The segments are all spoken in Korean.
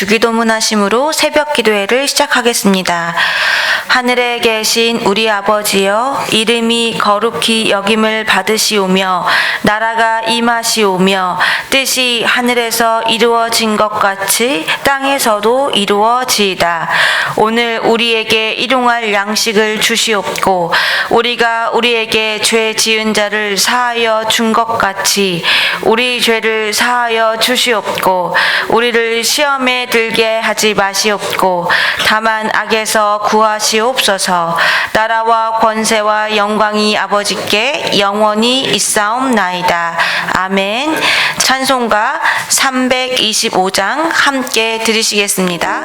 주기도문 하심으로 새벽 기도회를 시작하겠습니다. 하늘에 계신 우리 아버지여, 이름이 거룩히 여김을 받으시오며 나라가 임하시오며 뜻이 하늘에서 이루어진 것 같이 땅에서도 이루어지이다. 오늘 우리에게 일용할 양식을 주시옵고 우리가 우리에게 죄 지은 자를 사하여 준 것 같이 우리 죄를 사하여 주시옵고 우리를 시험에 들게 하지 마시옵고 다만 악에서 구하시옵소서. 나라와 권세와 영광이 아버지께 영원히 있사옵나이다. 아멘. 찬송가 325장 함께 들으시겠습니다.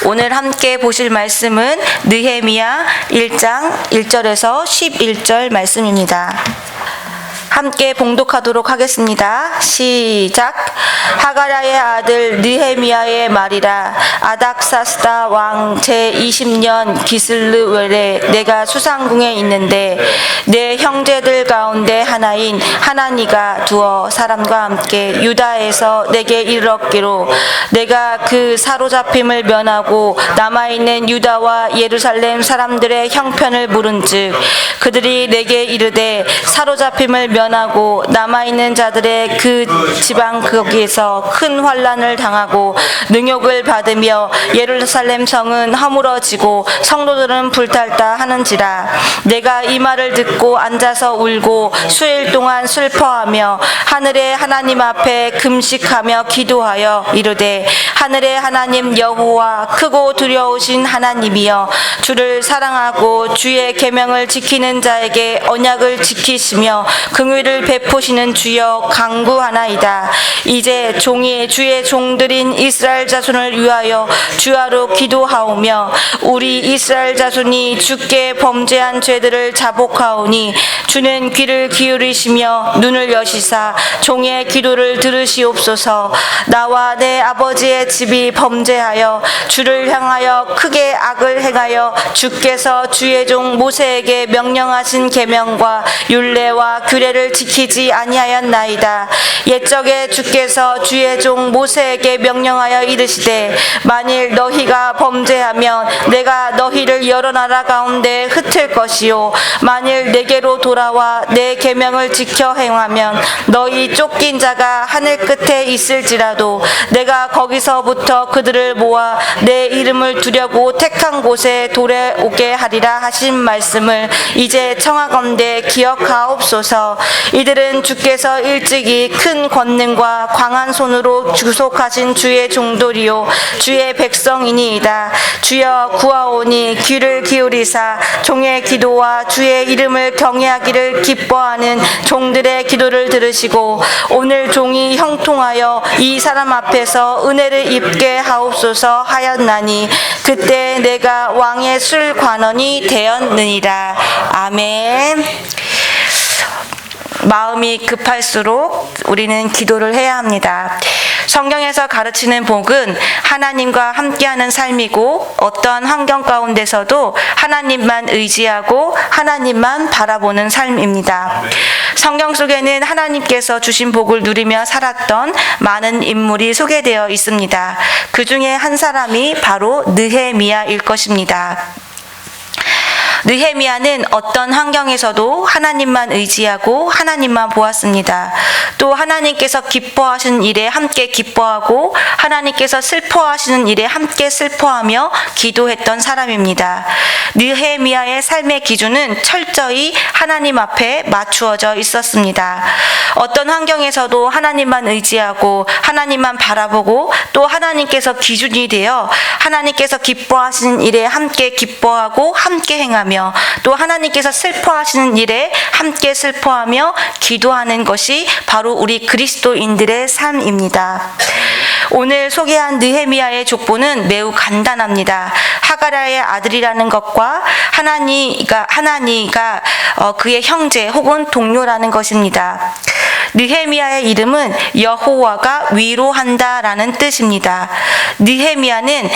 오늘 함께 보실 말씀은 느헤미야 1장 1절에서 11절 말씀입니다. 함께 봉독하도록 하겠습니다. 시작. 하가랴의 아들 느헤미야의 말이라. 아닥사스다 왕 제20년 기슬르웰에 내가 수상궁에 있는데 내 형제들 가운데 하나인 하나니가 두어 사람과 함께 유다에서 내게 이르렀기로 내가 그 사로잡힘을 면하고 남아있는 유다와 예루살렘 사람들의 형편을 물은즉 그들이 내게 이르되 사로잡힘을 면하고 남아있는 자들의 그 지방 거기에서 큰 환난을 당하고 능욕을 받으며 예루살렘 성은 허물어지고 성도들은 불탈다 하는지라. 내가 이 말을 듣고 앉아서 울고 수일 동안 슬퍼하며 하늘의 하나님 앞에 금식하며 기도하여 이르되 하늘의 하나님 여호와 크고 두려우신 하나님이여 주를 사랑하고 주의 계명을 지키는 자에게 언약을 지키시며 긍휼을 베푸시는 주여 간구하나이다. 이제 종이 주의 종들인 이스라엘 자손을 위하여 주야로 기도하오며 우리 이스라엘 자손이 주께 범죄한 죄들을 자복하오니 주는 귀를 기울이시며 눈을 여시사 종의 기도를 들으시옵소서. 나와 내 아버지의 집이 범죄하여 주를 향하여 크게 악을 행하여 주께서 주의 종 모세에게 명령하신 계명과 율례와 규례를 지키지 아니하였나이다. 옛적에 주께서 주의 종 모세에게 명령하여 이르시되 만일 너희가 범죄하면 내가 너희를 여러 나라 가운데 흩을 것이요 만일 내게로 돌아와 내 계명을 지켜 행하면 너희 쫓긴 자가 하늘 끝에 있을지라도 내가 거기서부터 그들을 모아 내 이름을 두려고 택한 곳에 돌아오게 하리라 하신 말씀을 이제 청하건대 기억하옵소서. 이들은 주께서 일찍이 큰 권능과 광한 손으로 주속하신 주의 종들이요 주의 백성이니이다. 주여 구하오니 귀를 기울이사 종의 기도와 주의 이름을 경외하기를 기뻐하는 종들의 기도를 들으시고 오늘 종이 형통하여 이 사람 앞에서 은혜를 입게 하옵소서 하였나니 그때 내가 왕의 술 관원이 되었느니라. 아멘. 마음이 급할수록 우리는 기도를 해야 합니다. 성경에서 가르치는 복은 하나님과 함께하는 삶이고 어떠한 환경 가운데서도 하나님만 의지하고 하나님만 바라보는 삶입니다. 성경 속에는 하나님께서 주신 복을 누리며 살았던 많은 인물이 소개되어 있습니다. 그 중에 한 사람이 바로 느헤미야일 것입니다. 느헤미야는 어떤 환경에서도 하나님만 의지하고 하나님만 보았습니다. 또 하나님께서 기뻐하시는 일에 함께 기뻐하고 하나님께서 슬퍼하시는 일에 함께 슬퍼하며 기도했던 사람입니다. 느헤미야의 삶의 기준은 철저히 하나님 앞에 맞추어져 있었습니다. 어떤 환경에서도 하나님만 의지하고 하나님만 바라보고 또 하나님께서 기준이 되어 하나님께서 기뻐하시는 일에 함께 기뻐하고 함께 행하며 또 하나님께서 슬퍼하시는 일에 함께 슬퍼하며 기도하는 것이 바로 우리 그리스도인들의 삶입니다. 오늘 소개한 느헤미야의 족보는 매우 간단합니다. 하가랴의 아들이라는 것과 하나니가 그의 형제 혹은 동료라는 것입니다. 느헤미야의 이름은 여호와가 위로한다라는 뜻입니다. 느헤미야는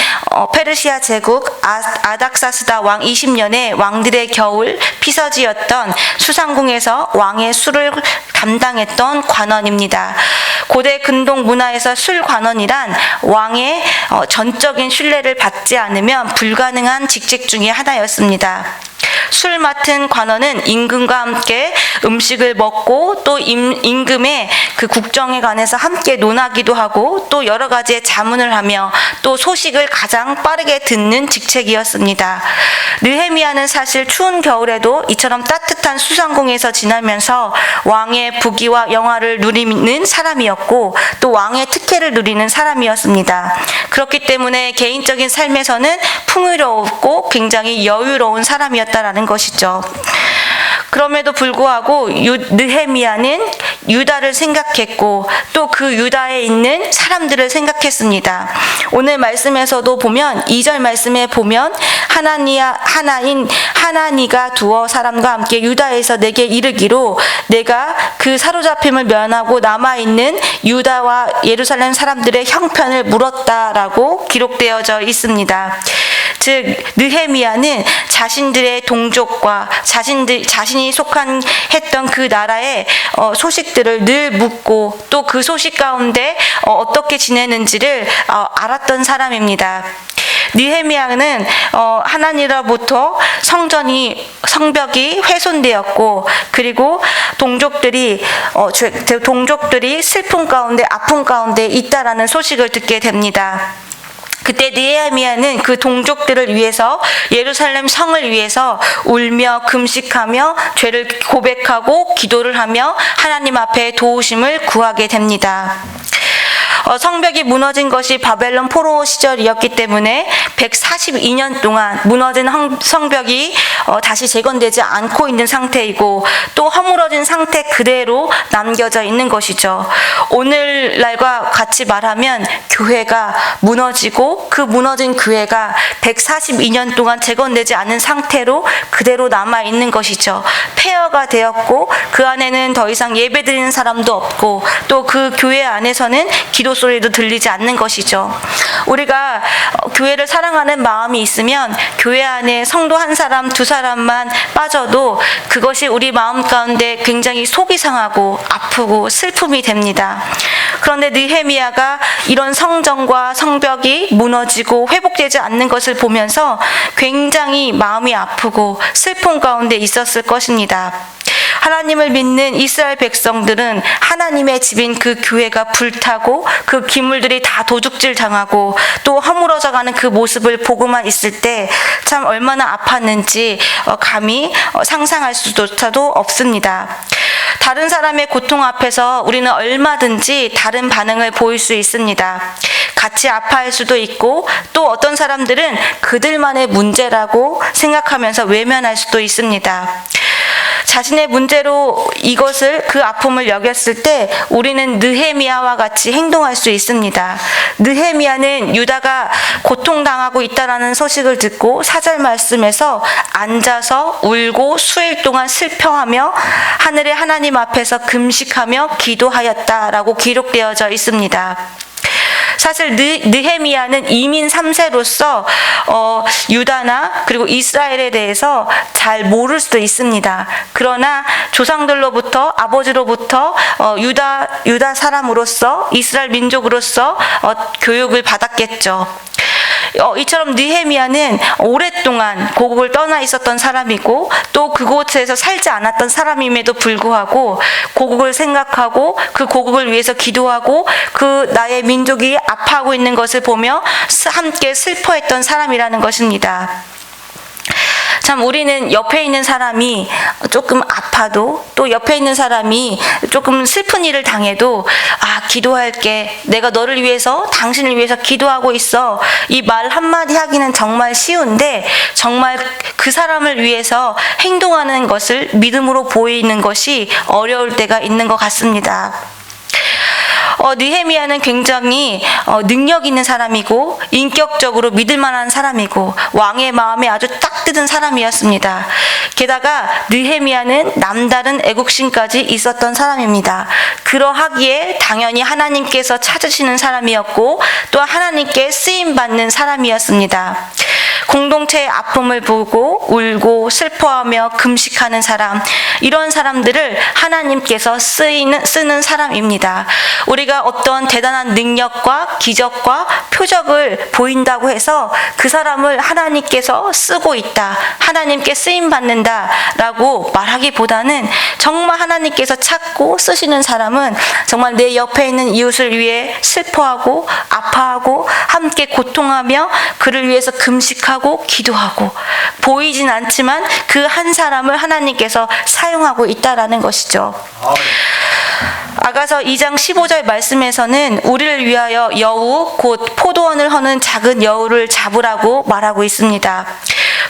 페르시아 제국 아닥사스다 왕 20년에 왕들의 겨울 피서지였던 수상궁에서 왕의 술을 담당했던 관원입니다. 고대 근동 문화에서 술 관원이란 왕의 전적인 신뢰를 받지 않으면 불가능한 직책 중에 하나였습니다. 술 맡은 관원은 임금과 함께 음식을 먹고 또 임금의 그 국정에 관해서 함께 논하기도 하고 또 여러 가지의 자문을 하며 또 소식을 가장 빠르게 듣는 직책이었습니다. 느헤미야는 사실 추운 겨울에도 이처럼 따뜻한 수상궁에서 지내면서 왕의 부귀와 영화를 누리는 사람이었고 또 왕의 특혜를 누리는 사람이었습니다. 그렇기 때문에 개인적인 삶에서는 풍요롭고 굉장히 여유로운 사람이었다라는 것이죠. 그럼에도 불구하고 느헤미야는 유다를 생각했고 또 그 유다에 있는 사람들을 생각했습니다. 오늘 말씀에서도 보면 2절 말씀에 보면 하나니가 두어 사람과 함께 유다에서 내게 이르기로 내가 그 사로잡힘을 면하고 남아있는 유다와 예루살렘 사람들의 형편을 물었다라고 기록되어져 있습니다. 즉 느헤미야는 자신들의 동족과 자신이 했던 그 나라의 소식들을 늘 묻고 또 그 소식 가운데 어떻게 지내는지를 알았던 사람입니다. 느헤미야는 하나님으로부터 성벽이 훼손되었고 그리고 동족들이 슬픔 가운데 아픔 가운데 있다라는 소식을 듣게 됩니다. 그때 느헤미야는 그 동족들을 위해서 예루살렘 성을 위해서 울며 금식하며 죄를 고백하고 기도를 하며 하나님 앞에 도우심을 구하게 됩니다. 성벽이 무너진 것이 바벨론 포로 시절이었기 때문에 142년 동안 무너진 성벽이 다시 재건되지 않고 있는 상태이고 또 허물어진 상태 그대로 남겨져 있는 것이죠. 오늘날과 같이 말하면 교회가 무너지고 그 무너진 교회가 142년 동안 재건되지 않은 상태로 그대로 남아 있는 것이죠. 폐허가 되었고 그 안에는 더 이상 예배드리는 사람도 없고 또 그 교회 안에서는 기도 소리도 들리지 않는 것이죠. 우리가 교회를 사랑하는 마음이 있으면 교회 안에 성도 한 사람, 두 사람만 빠져도 그것이 우리 마음 가운데 굉장히 속이 상하고 아프고 슬픔이 됩니다. 그런데 느헤미야가 이런 성전과 성벽이 무너지고 회복되지 않는 것을 보면서 굉장히 마음이 아프고 슬픔 가운데 있었을 것입니다. 하나님을 믿는 이스라엘 백성들은 하나님의 집인 그 교회가 불타고 그 기물들이 다 도둑질 당하고 또 허물어져가는 그 모습을 보고만 있을 때 참 얼마나 아팠는지 감히 상상할 수조차도 없습니다. 다른 사람의 고통 앞에서 우리는 얼마든지 다른 반응을 보일 수 있습니다. 같이 아파할 수도 있고 또 어떤 사람들은 그들만의 문제라고 생각하면서 외면할 수도 있습니다. 자신의 문제로 그 아픔을 여겼을 때 우리는 느헤미야와 같이 행동할 수 있습니다. 느헤미야는 유다가 고통당하고 있다라는 소식을 듣고 4절 말씀에서 앉아서 울고 수일 동안 슬퍼하며 하늘의 하나님 앞에서 금식하며 기도하였다라고 기록되어져 있습니다. 사실 느헤미야는 이민 3세로서 유다나 그리고 이스라엘에 대해서 잘 모를 수도 있습니다. 그러나 조상들로부터 아버지로부터 유다 사람으로서 이스라엘 민족으로서 교육을 받았겠죠. 이처럼 느헤미야는 오랫동안 고국을 떠나 있었던 사람이고 또 그곳에서 살지 않았던 사람임에도 불구하고 고국을 생각하고 그 고국을 위해서 기도하고 그 나의 민족이 아파하고 있는 것을 보며 함께 슬퍼했던 사람이라는 것입니다. 참 우리는 옆에 있는 사람이 조금 아파도 또 옆에 있는 사람이 조금 슬픈 일을 당해도 기도할게, 내가 너를 위해서 당신을 위해서 기도하고 있어, 이 말 한마디 하기는 정말 쉬운데 정말 그 사람을 위해서 행동하는 것을 믿음으로 보이는 것이 어려울 때가 있는 것 같습니다. 느헤미야는 굉장히 능력 있는 사람이고 인격적으로 믿을 만한 사람이고 왕의 마음에 아주 딱 드는 사람이었습니다. 게다가 느헤미야는 남다른 애국심까지 있었던 사람입니다. 그러하기에 당연히 하나님께서 찾으시는 사람이었고 또 하나님께 쓰임받는 사람이었습니다. 공동체의 아픔을 보고 울고 슬퍼하며 금식하는 사람, 이런 사람들을 하나님께서 쓰는 사람입니다. 우리가 어떤 대단한 능력과 기적과 표적을 보인다고 해서 그 사람을 하나님께서 쓰고 있다, 하나님께 쓰임받는다 라고 말하기보다는 정말 하나님께서 찾고 쓰시는 사람은 정말 내 옆에 있는 이웃을 위해 슬퍼하고 아파하고 함께 고통하며 그를 위해서 금식하고 기도하고 보이진 않지만 그 한 사람을 하나님께서 사용하고 있다라는 것이죠. 아가서 2장 15절 말씀에서는 우리를 위하여 여우 곧 포도원을 허는 작은 여우를 잡으라고 말하고 있습니다.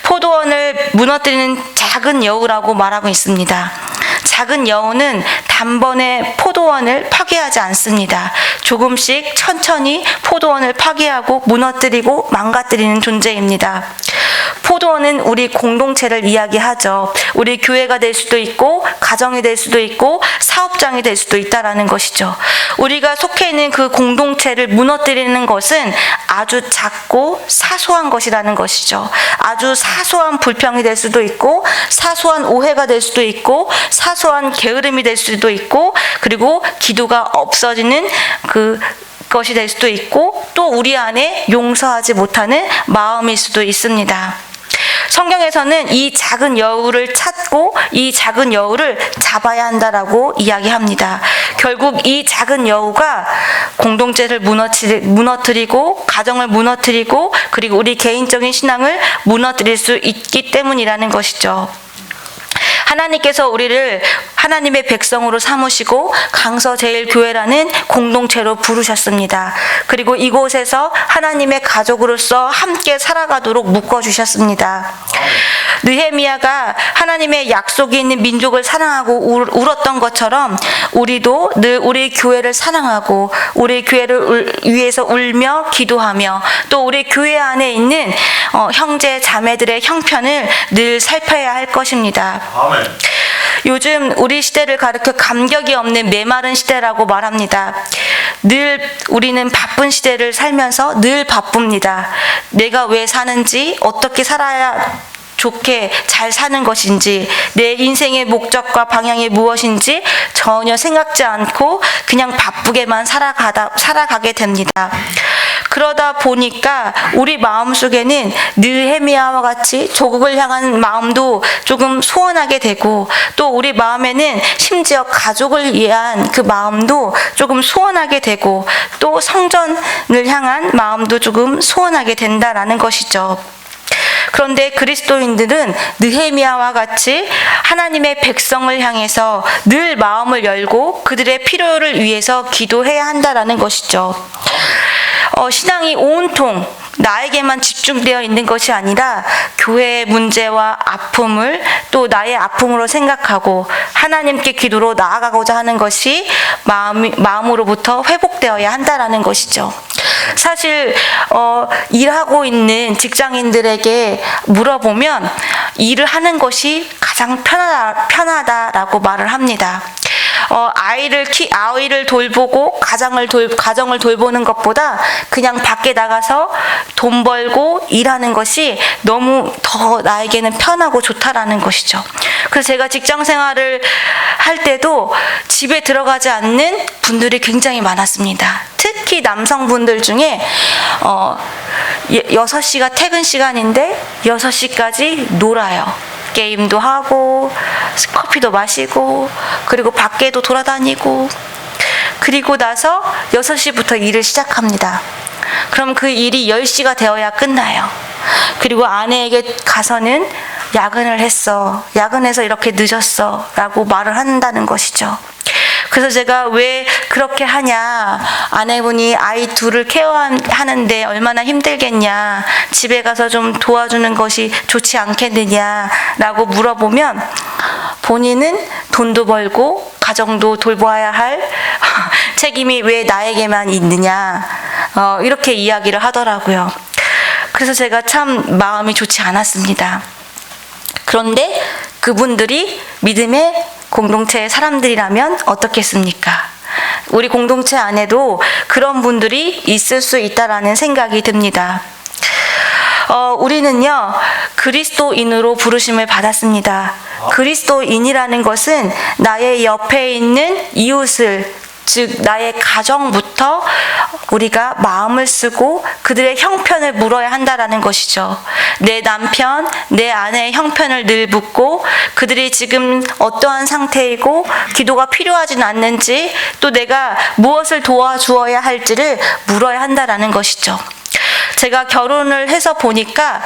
포도원을 무너뜨리는 작은 여우라고 말하고 있습니다. 작은 여우는 단번에 포도원을 파괴하지 않습니다. 조금씩 천천히 포도원을 파괴하고 무너뜨리고 망가뜨리는 존재입니다. 포도원은 우리 공동체를 이야기하죠. 우리 교회가 될 수도 있고 가정이 될 수도 있고 사업장이 될 수도 있다라는 것이죠. 우리가 속해 있는 그 공동체를 무너뜨리는 것은 아주 작고 사소한 것이라는 것이죠. 아주 사소한 불평이 될 수도 있고 사소한 오해가 될 수도 있고 사소한 게으름이 될 수도 있고 그리고 기도가 없어지는 것이 될 수도 있고 또 우리 안에 용서하지 못하는 마음일 수도 있습니다. 성경에서는 이 작은 여우를 찾고 이 작은 여우를 잡아야 한다라고 이야기합니다. 결국 이 작은 여우가 공동체를 무너뜨리고 가정을 무너뜨리고 그리고 우리 개인적인 신앙을 무너뜨릴 수 있기 때문이라는 것이죠. 하나님께서 우리를 하나님의 백성으로 삼으시고 강서제일교회라는 공동체로 부르셨습니다. 그리고 이곳에서 하나님의 가족으로서 함께 살아가도록 묶어주셨습니다. 느헤미야가 하나님의 약속이 있는 민족을 사랑하고 울었던 것처럼 우리도 늘 우리 교회를 사랑하고 우리 교회를 위해서 울며 기도하며 또 우리 교회 안에 있는 형제 자매들의 형편을 늘 살펴야 할 것입니다. 아멘. 요즘 우리 시대를 가리켜 감격이 없는 메마른 시대라고 말합니다. 늘 우리는 바쁜 시대를 살면서 늘 바쁩니다. 내가 왜 사는지, 어떻게 살아야 좋게 잘 사는 것인지, 내 인생의 목적과 방향이 무엇인지 전혀 생각지 않고 그냥 바쁘게만 살아가게 됩니다. 그러다 보니까 우리 마음속에는 느헤미야와 같이 조국을 향한 마음도 조금 소원하게 되고 또 우리 마음에는 심지어 가족을 위한 그 마음도 조금 소원하게 되고 또 성전을 향한 마음도 조금 소원하게 된다라는 것이죠. 그런데 그리스도인들은 느헤미야와 같이 하나님의 백성을 향해서 늘 마음을 열고 그들의 필요를 위해서 기도해야 한다라는 것이죠. 신앙이 온통 나에게만 집중되어 있는 것이 아니라 교회의 문제와 아픔을 또 나의 아픔으로 생각하고 하나님께 기도로 나아가고자 하는 것이 마음으로부터 회복되어야 한다라는 것이죠. 사실 일하고 있는 직장인들에게 물어보면 일을 하는 것이 가장 편하다라고 말을 합니다. 아이를 돌보고 가정을 돌보는 것보다 그냥 밖에 나가서 돈 벌고 일하는 것이 너무 더 나에게는 편하고 좋다라는 것이죠. 그래서 제가 직장 생활을 할 때도 집에 들어가지 않는 분들이 굉장히 많았습니다. 특히 남성분들 중에 6시가 퇴근 시간인데 6시까지 놀아요. 게임도 하고 커피도 마시고 그리고 밖에도 돌아다니고 그리고 나서 6시부터 일을 시작합니다. 그럼 그 일이 10시가 되어야 끝나요. 그리고 아내에게 가서는 야근을 했어. 야근해서 이렇게 늦었어. 라고 말을 한다는 것이죠. 그래서 제가 왜 그렇게 하냐, 아내분이 아이 둘을 케어하는데 얼마나 힘들겠냐, 집에 가서 좀 도와주는 것이 좋지 않겠느냐 라고 물어보면 본인은 돈도 벌고 가정도 돌봐야 할 책임이 왜 나에게만 있느냐 이렇게 이야기를 하더라고요. 그래서 제가 참 마음이 좋지 않았습니다. 그런데 그분들이 믿음의 공동체의 사람들이라면 어떻겠습니까? 우리 공동체 안에도 그런 분들이 있을 수 있다라는 생각이 듭니다. 우리는요, 그리스도인으로 부르심을 받았습니다. 그리스도인이라는 것은 나의 옆에 있는 이웃을, 즉 나의 가정부터 우리가 마음을 쓰고 그들의 형편을 물어야 한다라는 것이죠. 내 남편, 내 아내의 형편을 늘 묻고 그들이 지금 어떠한 상태이고 기도가 필요하진 않는지 또 내가 무엇을 도와주어야 할지를 물어야 한다라는 것이죠. 제가 결혼을 해서 보니까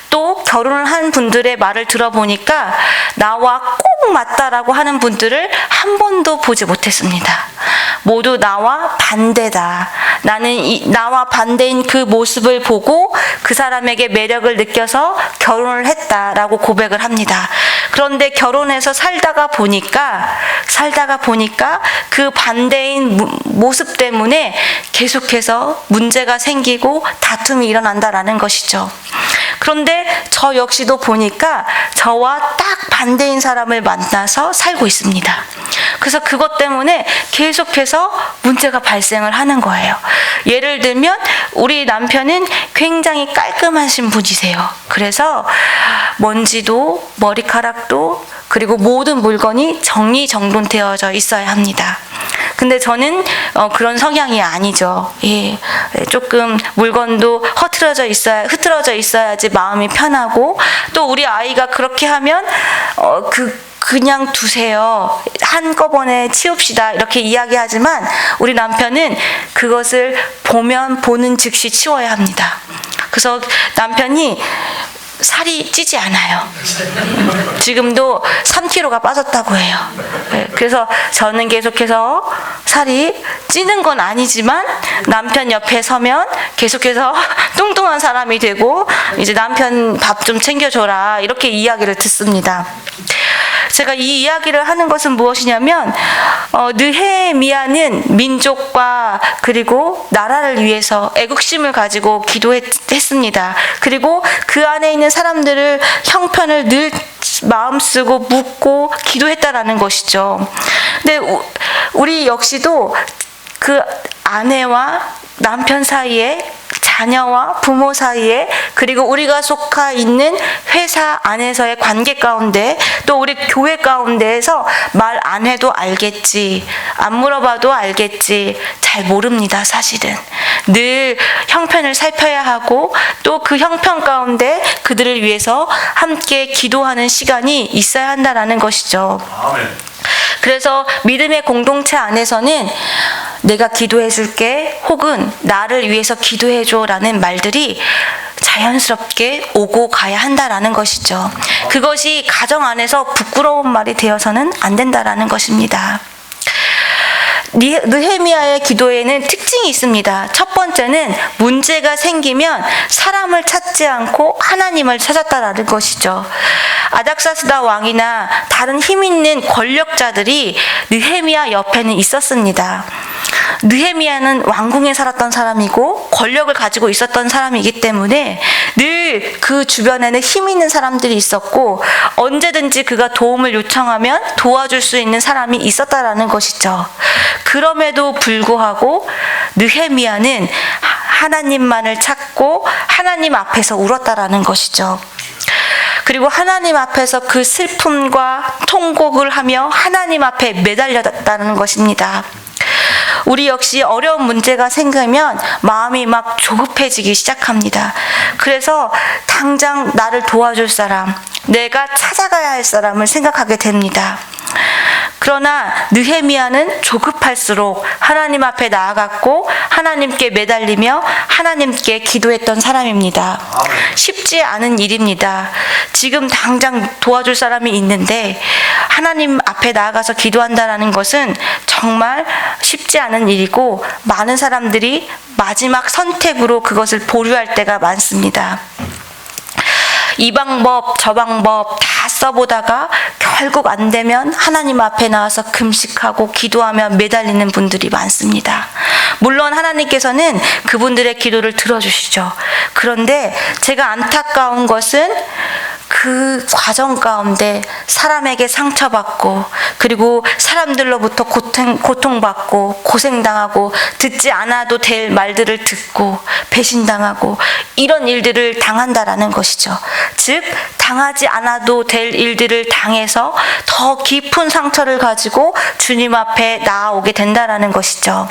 또 결혼을 한 분들의 말을 들어보니까 나와 꼭 맞다라고 하는 분들을 한 번도 보지 못했습니다. 모두 나와 반대다. 나는 나와 반대인 그 모습을 보고 그 사람에게 매력을 느껴서 결혼을 했다라고 고백을 합니다. 그런데 결혼해서 살다가 보니까 그 반대인 모습 때문에 계속해서 문제가 생기고 다툼이 일어난다라는 것이죠. 그런데 저 역시도 보니까 저와 딱 반대인 사람을 만나서 살고 있습니다. 그래서 그것 때문에 계속해서 문제가 발생을 하는 거예요. 예를 들면 우리 남편은 굉장히 깔끔하신 분이세요. 그래서 먼지도 머리카락도 그리고 모든 물건이 정리정돈되어져 있어야 합니다. 근데 저는 그런 성향이 아니죠. 예, 조금 물건도 흐트러져 있어야지 마음이 편하고, 또 우리 아이가 그렇게 하면 그냥 두세요. 한꺼번에 치웁시다. 이렇게 이야기하지만 우리 남편은 그것을 보는 즉시 치워야 합니다. 그래서 남편이 살이 찌지 않아요. 지금도 3kg가 빠졌다고 해요. 그래서 저는 계속해서 살이 찌는 건 아니지만 남편 옆에 서면 계속해서 뚱뚱한 사람이 되고, 이제 남편 밥 좀 챙겨줘라 이렇게 이야기를 듣습니다. 제가 이 이야기를 하는 것은 무엇이냐면, 느헤미야는 민족과 그리고 나라를 위해서 애국심을 가지고 기도했습니다. 그리고 그 안에 있는 사람들을 형편을 늘 마음쓰고 묻고 기도했다라는 것이죠. 근데 우리 역시도 그 아내와 남편 사이에, 자녀와 부모 사이에, 그리고 우리가 속해 있는 회사 안에서의 관계 가운데, 또 우리 교회 가운데에서 말 안 해도 알겠지, 안 물어봐도 알겠지, 잘 모릅니다. 사실은 늘 형편을 살펴야 하고, 또 그 형편 가운데 그들을 위해서 함께 기도하는 시간이 있어야 한다는 것이죠. 그래서 믿음의 공동체 안에서는 내가 기도해 줄게, 혹은 나를 위해서 기도해 줘라는 말들이 자연스럽게 오고 가야 한다라는 것이죠. 그것이 가정 안에서 부끄러운 말이 되어서는 안 된다라는 것입니다. 느헤미야의 기도에는 특징이 있습니다. 첫 번째는 문제가 생기면 사람을 찾지 않고 하나님을 찾았다라는 것이죠. 아닥사스다 왕이나 다른 힘 있는 권력자들이 느헤미야 옆에는 있었습니다. 느헤미야는 왕궁에 살았던 사람이고 권력을 가지고 있었던 사람이기 때문에 늘 그 주변에는 힘 있는 사람들이 있었고, 언제든지 그가 도움을 요청하면 도와줄 수 있는 사람이 있었다라는 것이죠. 그럼에도 불구하고 느헤미야는 하나님만을 찾고 하나님 앞에서 울었다라는 것이죠. 그리고 하나님 앞에서 그 슬픔과 통곡을 하며 하나님 앞에 매달렸다는 것입니다. 우리 역시 어려운 문제가 생기면 마음이 막 조급해지기 시작합니다. 그래서 당장 나를 도와줄 사람, 내가 찾아가야 할 사람을 생각하게 됩니다. 그러나 느헤미야는 조급할수록 하나님 앞에 나아갔고 하나님께 매달리며 하나님께 기도했던 사람입니다. 쉽지 않은 일입니다. 지금 당장 도와줄 사람이 있는데 하나님 앞에 나아가서 기도한다는 것은 정말 쉽지 않은 일이고, 많은 사람들이 마지막 선택으로 그것을 보류할 때가 많습니다. 이 방법 저 방법 다 써보다가 결국 안 되면 하나님 앞에 나와서 금식하고 기도하며 매달리는 분들이 많습니다. 물론 하나님께서는 그분들의 기도를 들어주시죠. 그런데 제가 안타까운 것은 그 과정 가운데 사람에게 상처받고, 그리고 사람들로부터 고통받고 고생당하고, 듣지 않아도 될 말들을 듣고 배신당하고, 이런 일들을 당한다라는 것이죠. 즉 당하지 않아도 될 일들을 당해서 더 깊은 상처를 가지고 주님 앞에 나아오게 된다라는 것이죠.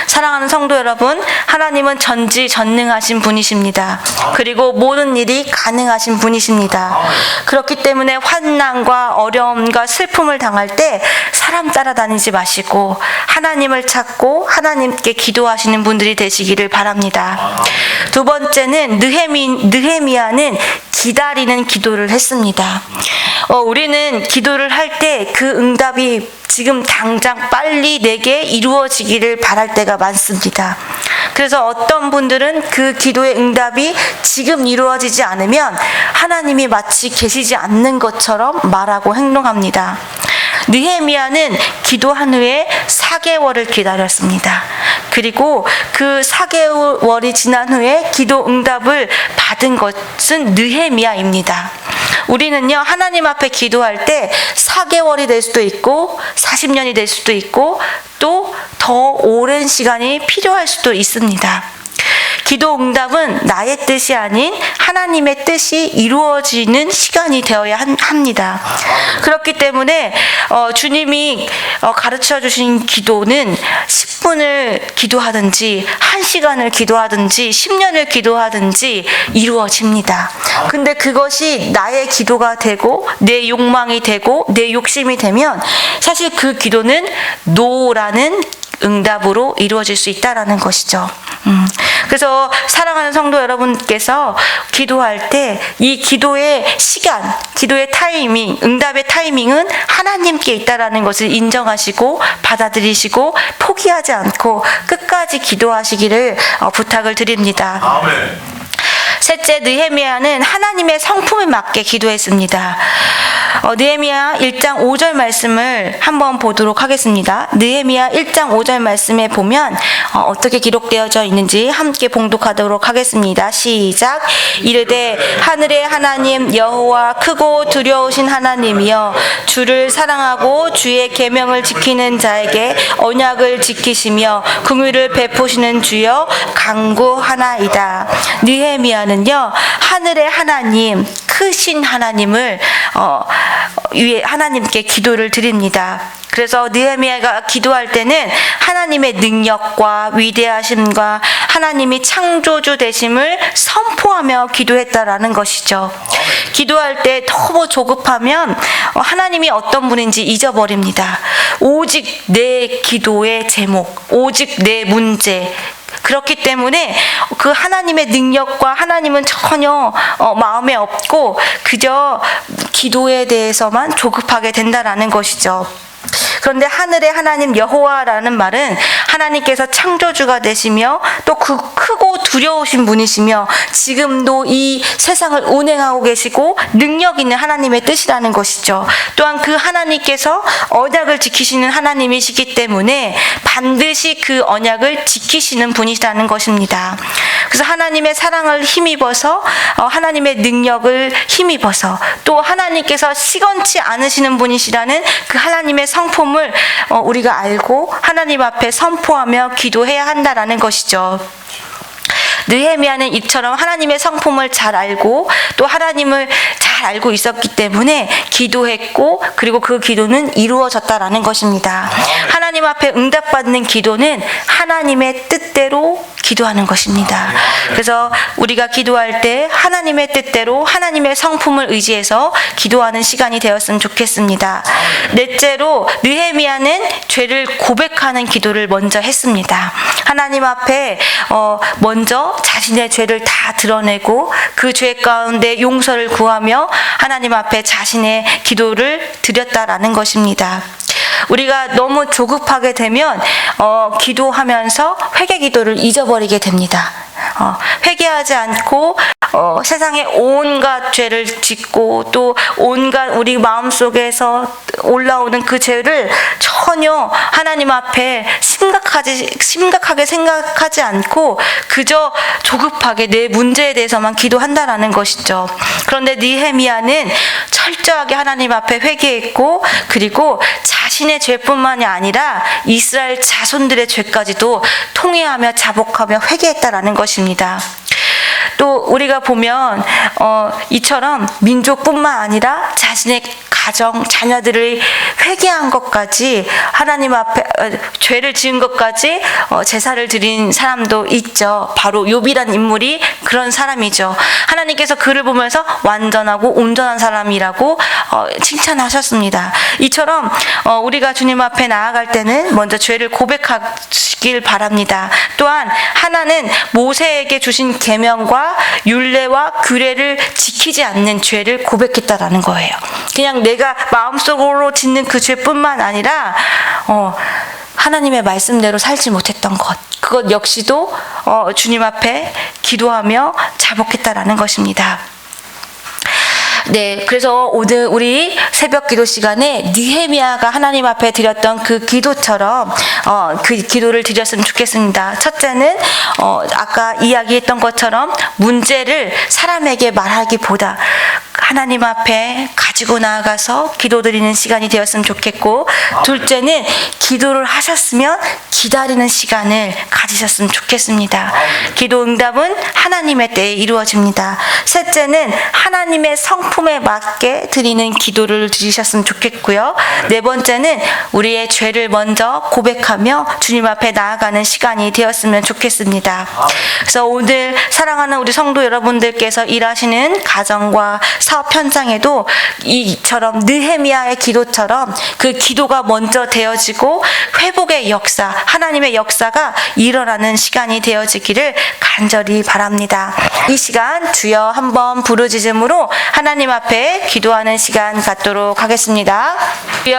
사랑하는 성도 여러분, 하나님은 전지전능하신 분이십니다. 그리고 모든 일이 가능하신 분이십니다. 그렇기 때문에 환난과 어려움과 슬픔을 당할 때 사람 따라다니지 마시고 하나님을 찾고 하나님께 기도하시는 분들이 되시기를 바랍니다. 두 번째는 느헤미야는 기다리는 기도를 했습니다. 우리는 기도를 할 때 그 응답이 지금 당장 빨리 내게 이루어지기를 바랄 때가 많습니다. 그래서 어떤 분들은 그 기도의 응답이 지금 이루어지지 않으면 하나님이 마치 계시지 않는 것처럼 말하고 행동합니다. 느헤미야는 기도한 후에 4개월을 기다렸습니다. 그리고 그 4개월이 지난 후에 기도 응답을 받은 것은 느헤미야입니다. 우리는요, 하나님 앞에 기도할 때 4개월이 될 수도 있고 40년이 될 수도 있고 또 더 오랜 시간이 필요할 수도 있습니다. 기도 응답은 나의 뜻이 아닌 하나님의 뜻이 이루어지는 시간이 되어야 합니다. 그렇기 때문에 주님이 가르쳐 주신 기도는 10분을 기도하든지 1시간을 기도하든지 10년을 기도하든지 이루어집니다. 근데 그것이 나의 기도가 되고 내 욕망이 되고 내 욕심이 되면 사실 그 기도는 노라는 응답으로 이루어질 수 있다라는 것이죠. 그래서 사랑하는 성도 여러분께서 기도할 때 이 기도의 시간, 기도의 타이밍, 응답의 타이밍은 하나님께 있다라는 것을 인정하시고 받아들이시고 포기하지 않고 끝까지 기도하시기를 부탁을 드립니다. 아멘. 셋째, 느헤미야는 하나님의 성품에 맞게 기도했습니다. 느헤미야 1장 5절 말씀을 한번 보도록 하겠습니다. 느헤미야 1장 5절 말씀에 보면 어떻게 기록되어져 있는지 함께 봉독하도록 하겠습니다. 시작. 이르되 하늘의 하나님 여호와 크고 두려우신 하나님이여 주를 사랑하고 주의 계명을 지키는 자에게 언약을 지키시며 긍휼을 베푸시는 주여 간구하나이다. 느헤미야는요, 하늘의 하나님, 크신 하나님을 위해 하나님께 기도를 드립니다. 그래서 느헤미야가 기도할 때는 하나님의 능력과 위대하심과 하나님이 창조주 되심을 선포하며 기도했다라는 것이죠. 기도할 때 너무 조급하면 하나님이 어떤 분인지 잊어버립니다. 오직 내 기도의 제목, 오직 내 문제, 그렇기 때문에 그 하나님의 능력과 하나님은 전혀 마음에 없고 그저 기도에 대해서만 조급하게 된다라는 것이죠. 그런데 하늘의 하나님 여호와라는 말은 하나님께서 창조주가 되시며 또 그 크고 두려우신 분이시며 지금도 이 세상을 운행하고 계시고 능력 있는 하나님의 뜻이라는 것이죠. 또한 그 하나님께서 언약을 지키시는 하나님이시기 때문에 반드시 그 언약을 지키시는 분이시라는 것입니다. 그래서 하나님의 사랑을 힘입어서 하나님의 능력을 힘입어서 또 하나님께서 시건치 않으시는 분이시라는 그 하나님의 성품을 우리가 알고 하나님 앞에 선포하며 기도해야 한다라는 것이죠. 느헤미야는 이처럼 하나님의 성품을 잘 알고 또 하나님을 잘 알고 있었기 때문에 기도했고 그리고 그 기도는 이루어졌다라는 것입니다. 하나님 앞에 응답받는 기도는 하나님의 뜻대로 기도하는 것입니다. 그래서 우리가 기도할 때 하나님의 뜻대로 하나님의 성품을 의지해서 기도하는 시간이 되었으면 좋겠습니다. 넷째로 느헤미야는 죄를 고백하는 기도를 먼저 했습니다. 하나님 앞에 먼저 자신의 죄를 다 드러내고 그 죄 가운데 용서를 구하며 하나님 앞에 자신의 기도를 드렸다라는 것입니다. 우리가 너무 조급하게 되면 기도하면서 회개 기도를 잊어버리게 됩니다. 회개하지 않고 세상에 온갖 죄를 짓고 또 온갖 우리 마음속에서 올라오는 그 죄를 전혀 하나님 앞에 심각하게 생각하지 않고 그저 조급하게 내 문제에 대해서만 기도한다라는 것이죠. 그런데 느헤미야는 철저하게 하나님 앞에 회개했고 그리고 자신의 죄뿐만이 아니라 이스라엘 자손들의 죄까지도 통회하며 자복하며 회개했다라는 것입니다. 또 우리가 보면 이처럼 민족뿐만 아니라 자신의 가정, 자녀들을 회개한 것까지 하나님 앞에 죄를 지은 것까지 제사를 드린 사람도 있죠. 바로 욥이란 인물이 그런 사람이죠. 하나님께서 그를 보면서 완전하고 온전한 사람이라고 칭찬하셨습니다. 이처럼 우리가 주님 앞에 나아갈 때는 먼저 죄를 고백하시길 바랍니다. 또한 하나는 모세에게 주신 계명과 율례와 규례를 지키지 않는 죄를 고백했다라는 거예요. 그냥 내가 마음속으로 짓는 그 죄뿐만 아니라 하나님의 말씀대로 살지 못했던 것, 그것 역시도 주님 앞에 기도하며 자복했다라는 것입니다. 네, 그래서 오늘 우리 새벽 기도 시간에 느헤미야가 하나님 앞에 드렸던 그 기도처럼 그 기도를 드렸으면 좋겠습니다. 첫째는 아까 이야기했던 것처럼 문제를 사람에게 말하기보다 하나님 앞에 가지고 나아가서 기도드리는 시간이 되었으면 좋겠고, 둘째는 기도를 하셨으면 기다리는 시간을 가지셨으면 좋겠습니다. 기도 응답은 하나님의 때에 이루어집니다. 셋째는 하나님의 성품에 맞게 드리는 기도를 드리셨으면 좋겠고요. 네 번째는 우리의 죄를 먼저 고백하며 주님 앞에 나아가는 시간이 되었으면 좋겠습니다. 그래서 오늘 사랑하는 우리 성도 여러분들께서 일하시는 가정과 사업 현장에도 이처럼 느헤미야의 기도처럼 그 기도가 먼저 되어지고 회복의 역사, 하나님의 역사가 일어나는 시간이 되어지기를 간절히 바랍니다. 이 시간 주여 한번 부르짖음으로 하나님 앞에 기도하는 시간 갖도록 하겠습니다. 주여,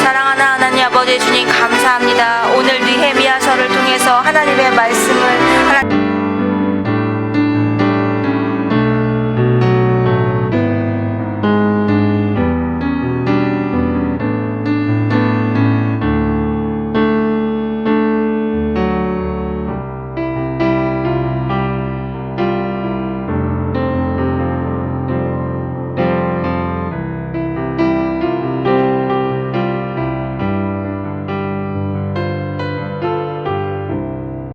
사랑하는 하나님 아버지 주님 감사합니다. 오늘 느헤미야서를 통해서 하나님의 말씀